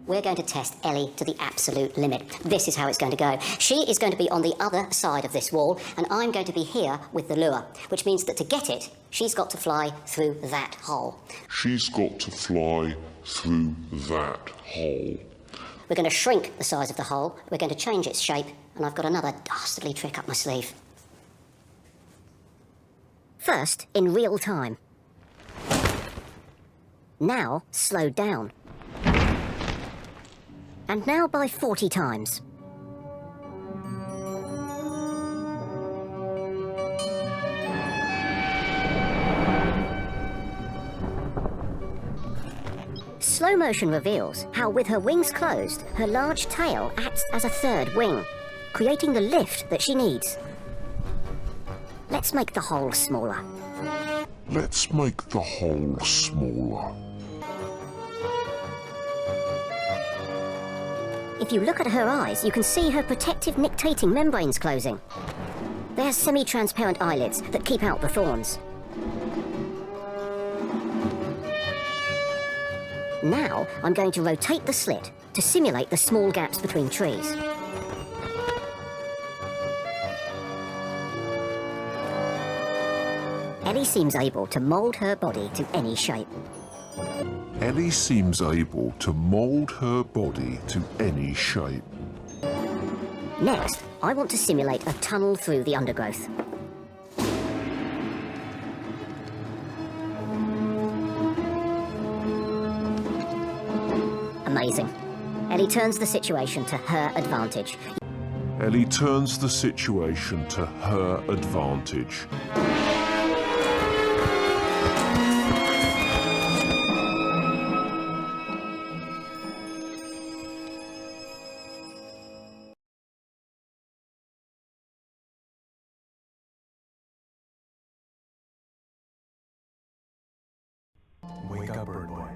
We're going to test Ellie to the absolute limit. This is how it's going to go. She is going to be on the other side of this wall, and I'm going to be here with the lure, which means that to get it, she's got to fly through that hole. She's got to fly through that hole. We're going to shrink the size of the hole, we're going to change its shape, and I've got another dastardly trick up my sleeve. First, in real time. Now, slowed down. And now by 40 times. Slow motion reveals how, with her wings closed, her large tail acts as a third wing, creating the lift that she needs. Let's make the hole smaller. Let's make the hole smaller. If you look at her eyes, you can see her protective nictating membranes closing. They're semi-transparent eyelids that keep out the thorns. Now, I'm going to rotate the slit to simulate the small gaps between trees. Ellie seems able to mould her body to any shape. Ellie seems able to mould her body to any shape. Next, I want to simulate a tunnel through the undergrowth. Amazing. Ellie turns the situation to her advantage. Ellie turns the situation to her advantage. Wake up, bird boy.